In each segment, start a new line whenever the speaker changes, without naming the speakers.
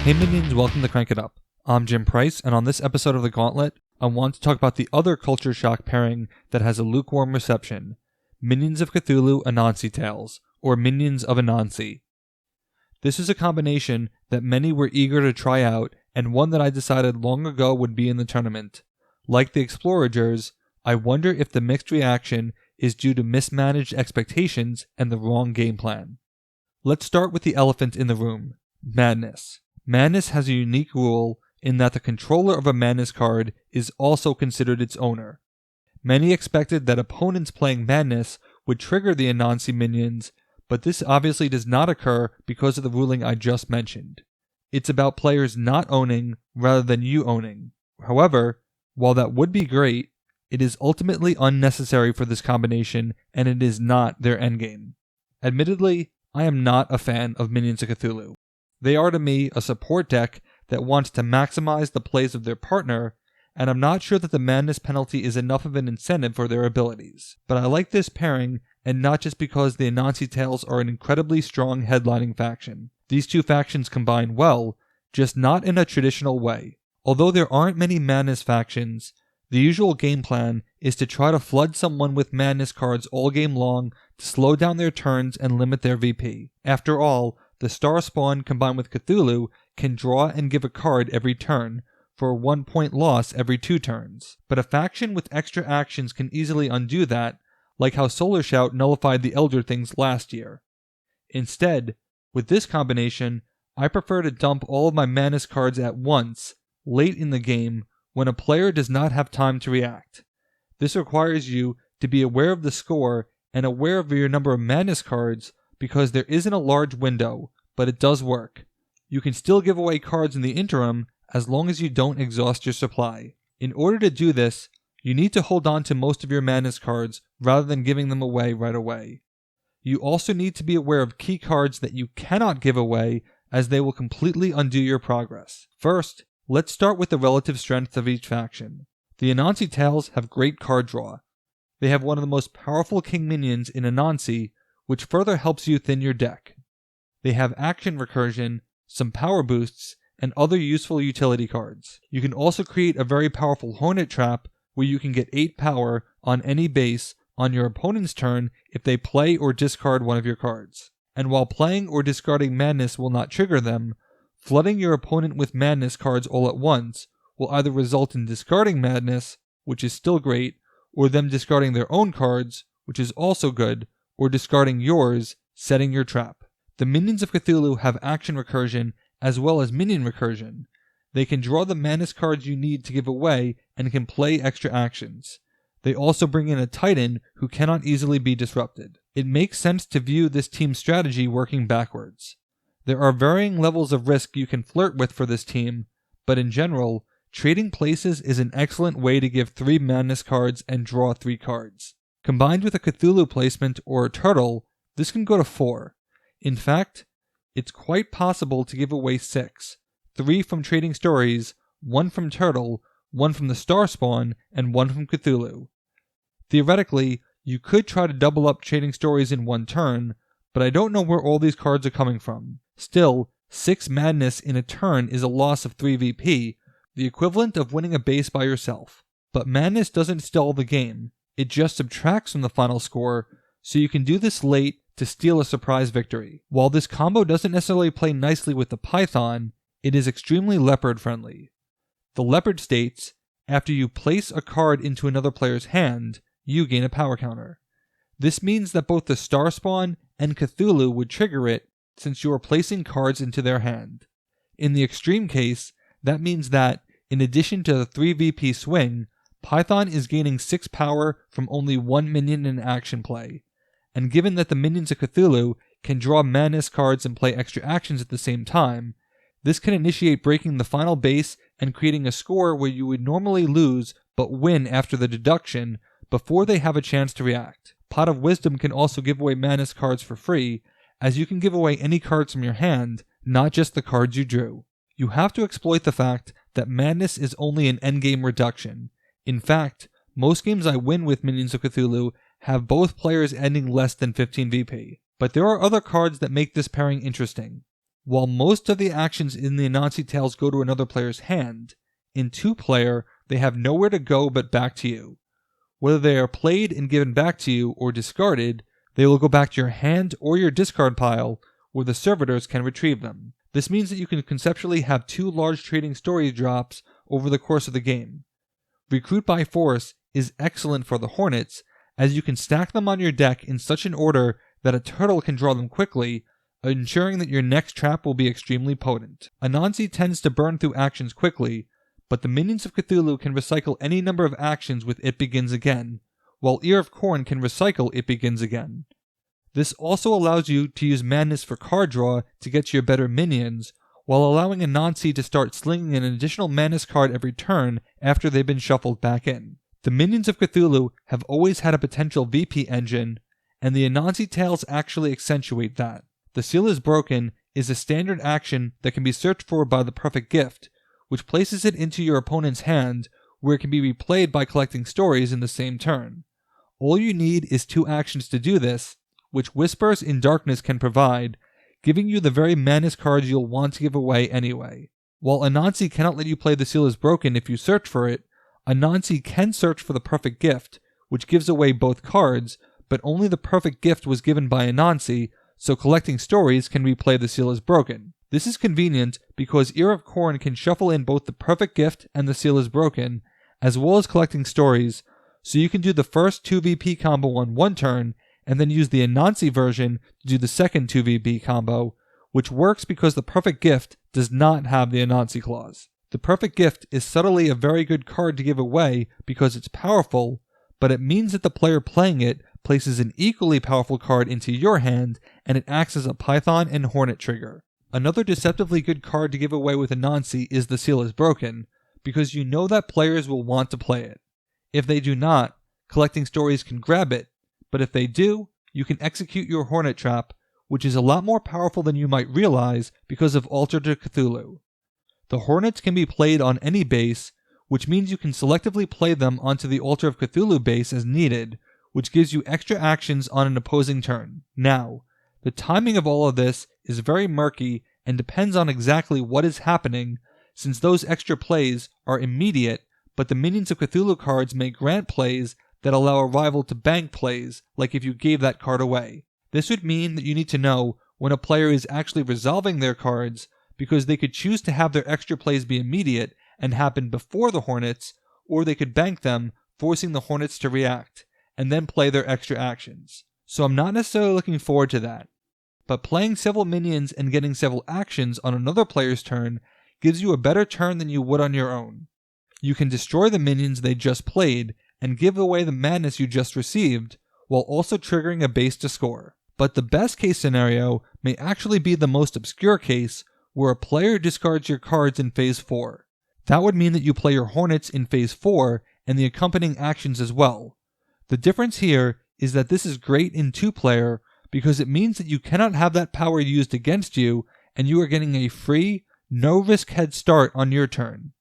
Hey minions, welcome to Crank It Up. I'm Jim Price, and on this episode of the Gauntlet, I want to talk about the other culture shock pairing that has a lukewarm reception: Minions of Cthulhu Anansi Tales, or Minions of Anansi. This is a combination that many were eager to try out, and one that I decided long ago would be in the tournament. Like the Exploragers, I wonder if the mixed reaction is due to mismanaged expectations and the wrong game plan. Let's start with the elephant in the room: Madness. Madness has a unique rule in that the controller of a Madness card is also considered its owner. Many expected that opponents playing Madness would trigger the Anansi minions, but this obviously does not occur because of the ruling I just mentioned. It's about players not owning rather than you owning. However, while that would be great, it is ultimately unnecessary for this combination, and it is not their endgame. Admittedly, I am not a fan of Minions of Cthulhu. They are to me a support deck that wants to maximize the plays of their partner, and I'm not sure that the Madness penalty is enough of an incentive for their abilities. But I like this pairing, and not just because the Anansi Tales are an incredibly strong headlining faction. These two factions combine well, just not in a traditional way. Although there aren't many Madness factions, the usual game plan is to try to flood someone with Madness cards all game long to slow down their turns and limit their VP. After all, the Star Spawn combined with Cthulhu can draw and give a card every turn, for a 1-point loss every 2 turns. But a faction with extra actions can easily undo that, like how Solar Shout nullified the Elder Things last year. Instead, with this combination, I prefer to dump all of my Madness cards at once, late in the game, when a player does not have time to react. This requires you to be aware of the score and aware of your number of Madness cards, because there isn't a large window, but it does work. You can still give away cards in the interim as long as you don't exhaust your supply. In order to do this, you need to hold on to most of your Madness cards rather than giving them away right away. You also need to be aware of key cards that you cannot give away, as they will completely undo your progress. First, let's start with the relative strength of each faction. The Anansi Tales have great card draw. They have one of the most powerful king minions in Anansi, which further helps you thin your deck. They have action recursion, some power boosts, and other useful utility cards. You can also create a very powerful Hornet trap where you can get 8 power on any base on your opponent's turn if they play or discard one of your cards. And while playing or discarding Madness will not trigger them, flooding your opponent with Madness cards all at once will either result in discarding Madness, which is still great, or them discarding their own cards, which is also good, or discarding yours, setting your trap. The Minions of Cthulhu have action recursion as well as minion recursion. They can draw the Madness cards you need to give away and can play extra actions. They also bring in a Titan who cannot easily be disrupted. It makes sense to view this team's strategy working backwards. There are varying levels of risk you can flirt with for this team, but in general, trading places is an excellent way to give 3 Madness cards and draw 3 cards. Combined with a Cthulhu placement or a turtle, this can go to 4. In fact, it's quite possible to give away 6, 3 from Trading Stories, 1 from Turtle, 1 from the Star Spawn, and 1 from Cthulhu. Theoretically, you could try to double up Trading Stories in 1 turn, but I don't know where all these cards are coming from. Still, 6 Madness in a turn is a loss of 3 VP, the equivalent of winning a base by yourself. But Madness doesn't stall the game. It just subtracts from the final score, so you can do this late to steal a surprise victory. While this combo doesn't necessarily play nicely with the Python, it is extremely Leopard friendly. The Leopard states, after you place a card into another player's hand, you gain a power counter. This means that both the Star Spawn and Cthulhu would trigger it, since you are placing cards into their hand. In the extreme case, that means that, in addition to the 3 VP swing, Python is gaining 6 power from only 1 minion in action play, and given that the Minions of Cthulhu can draw Madness cards and play extra actions at the same time, this can initiate breaking the final base and creating a score where you would normally lose but win after the deduction before they have a chance to react. Pot of Wisdom can also give away Madness cards for free, as you can give away any cards from your hand, not just the cards you drew. You have to exploit the fact that Madness is only an endgame reduction. In fact, most games I win with Minions of Cthulhu have both players ending less than 15 VP. But there are other cards that make this pairing interesting. While most of the actions in the Anansi Tales go to another player's hand, in 2-player, they have nowhere to go but back to you. Whether they are played and given back to you or discarded, they will go back to your hand or your discard pile, where the servitors can retrieve them. This means that you can conceptually have 2 large trading story drops over the course of the game. Recruit by Force is excellent for the Hornets, as you can stack them on your deck in such an order that a turtle can draw them quickly, ensuring that your next trap will be extremely potent. Anansi tends to burn through actions quickly, but the Minions of Cthulhu can recycle any number of actions with It Begins Again, while Ear of Corn can recycle It Begins Again. This also allows you to use Madness for card draw to get your better minions, while allowing Anansi to start slinging an additional Madness card every turn after they've been shuffled back in. The Minions of Cthulhu have always had a potential VP engine, and the Anansi Tales actually accentuate that. The Seal is Broken is a standard action that can be searched for by the Perfect Gift, which places it into your opponent's hand, where it can be replayed by collecting stories in the same turn. All you need is 2 actions to do this, which Whispers in Darkness can provide, giving you the very Madness cards you'll want to give away anyway. While Anansi cannot let you play The Seal is Broken if you search for it, Anansi can search for the Perfect Gift, which gives away both cards, but only the Perfect Gift was given by Anansi, so collecting stories can replay The Seal is Broken. This is convenient because Ear of Corn can shuffle in both the Perfect Gift and The Seal is Broken, as well as collecting stories, so you can do the first 2VP combo on one turn, and then use the Anansi version to do the second 2VP combo, which works because the Perfect Gift does not have the Anansi clause. The Perfect Gift is subtly a very good card to give away because it's powerful, but it means that the player playing it places an equally powerful card into your hand, and it acts as a Python and Hornet trigger. Another deceptively good card to give away with Anansi is The Seal is Broken, because you know that players will want to play it. If they do not, collecting stories can grab it, but if they do, you can execute your Hornet trap, which is a lot more powerful than you might realize because of Altar to Cthulhu. The Hornets can be played on any base, which means you can selectively play them onto the Altar of Cthulhu base as needed, which gives you extra actions on an opposing turn. Now, the timing of all of this is very murky and depends on exactly what is happening, since those extra plays are immediate, but the Minions of Cthulhu cards may grant plays that allow a rival to bank plays, like if you gave that card away. This would mean that you need to know when a player is actually resolving their cards, because they could choose to have their extra plays be immediate and happen before the Hornets, or they could bank them, forcing the Hornets to react, and then play their extra actions. So I'm not necessarily looking forward to that. But playing several minions and getting several actions on another player's turn gives you a better turn than you would on your own. You can destroy the minions they just played and give away the madness you just received, while also triggering a base to score. But the best case scenario may actually be the most obscure case, where a player discards your cards in Phase 4. That would mean that you play your Hornets in Phase 4 and the accompanying actions as well. The difference here is that this is great in 2-player because it means that you cannot have that power used against you, and you are getting a free, no-risk head start on your turn.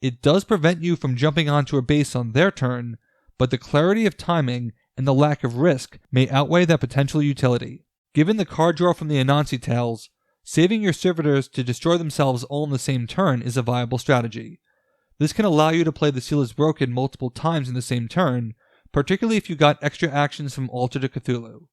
It does prevent you from jumping onto a base on their turn, but the clarity of timing and the lack of risk may outweigh that potential utility. Given the card draw from the Anansi Tales, saving your servitors to destroy themselves all in the same turn is a viable strategy. This can allow you to play The Seal is Broken multiple times in the same turn, particularly if you got extra actions from Altar to Cthulhu.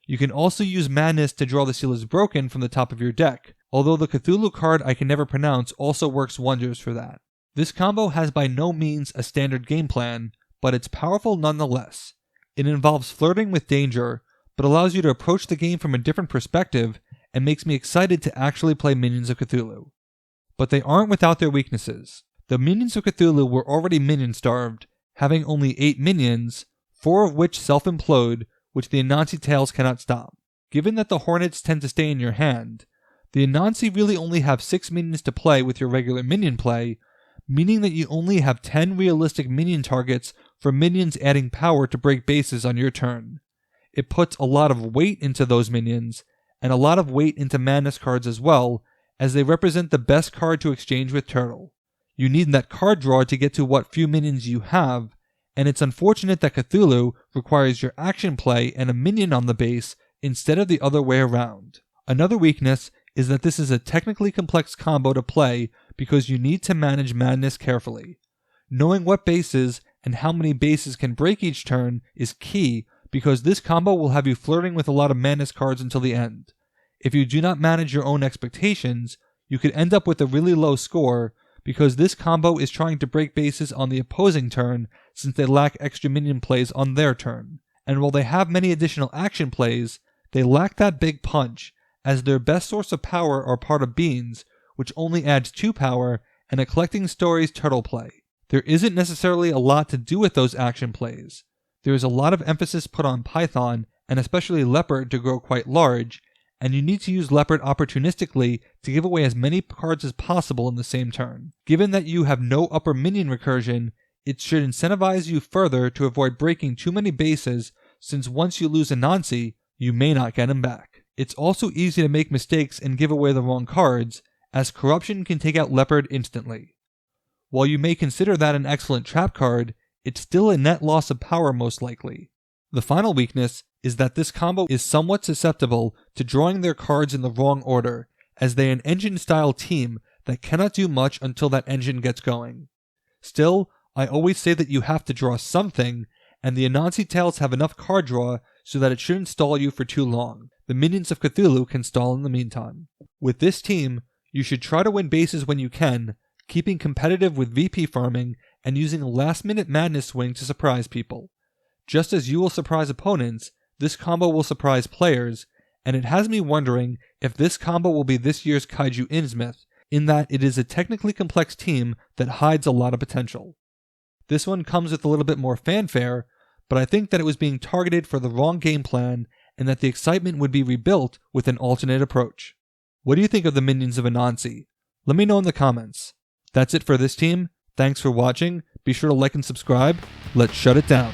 You can also use Madness to draw The Seal is Broken from the top of your deck, although the Cthulhu card I can never pronounce also works wonders for that. This combo has by no means a standard game plan, but it's powerful nonetheless. It involves flirting with danger, but allows you to approach the game from a different perspective and makes me excited to actually play Minions of Cthulhu. But they aren't without their weaknesses. The Minions of Cthulhu were already minion-starved, having only 8 minions, 4 of which self-implode, which the Anansi Tales cannot stop. Given that the Hornets tend to stay in your hand, the Anansi really only have 6 minions to play with your regular minion play, meaning that you only have 10 realistic minion targets for minions adding power to break bases on your turn. It puts a lot of weight into those minions, and a lot of weight into Madness cards as well, as they represent the best card to exchange with Turtle. You need that card draw to get to what few minions you have, and it's unfortunate that Cthulhu requires your action play and a minion on the base instead of the other way around. Another weakness is that this is a technically complex combo to play because you need to manage madness carefully. Knowing what bases and how many bases can break each turn is key because this combo will have you flirting with a lot of madness cards until the end. If you do not manage your own expectations, you could end up with a really low score because this combo is trying to break bases on the opposing turn since they lack extra minion plays on their turn. And while they have many additional action plays, they lack that big punch, as their best source of power are part of Beans, which only adds 2 power, and a Collecting Stories turtle play. There isn't necessarily a lot to do with those action plays. There is a lot of emphasis put on Python, and especially Leopard, to grow quite large, and you need to use Leopard opportunistically to give away as many cards as possible in the same turn. Given that you have no upper minion recursion, it should incentivize you further to avoid breaking too many bases, since once you lose Anansi, you may not get him back. It's also easy to make mistakes and give away the wrong cards, as Corruption can take out Leopard instantly. While you may consider that an excellent trap card, it's still a net loss of power most likely. The final weakness is that this combo is somewhat susceptible to drawing their cards in the wrong order, as they are an engine-style team that cannot do much until that engine gets going. Still, I always say that you have to draw something, and the Anansi Tales have enough card draw so that it shouldn't stall you for too long. The Minions of Cthulhu can stall in the meantime. With this team, you should try to win bases when you can, keeping competitive with VP farming and using a last-minute madness swing to surprise people. Just as you will surprise opponents, this combo will surprise players, and it has me wondering if this combo will be this year's Kaiju Innsmouth, in that it is a technically complex team that hides a lot of potential. This one comes with a little bit more fanfare, but I think that it was being targeted for the wrong game plan and that the excitement would be rebuilt with an alternate approach. What do you think of the Minions of Anansi? Let me know in the comments. That's it for this team. Thanks for watching. Be sure to like and subscribe. Let's shut it down.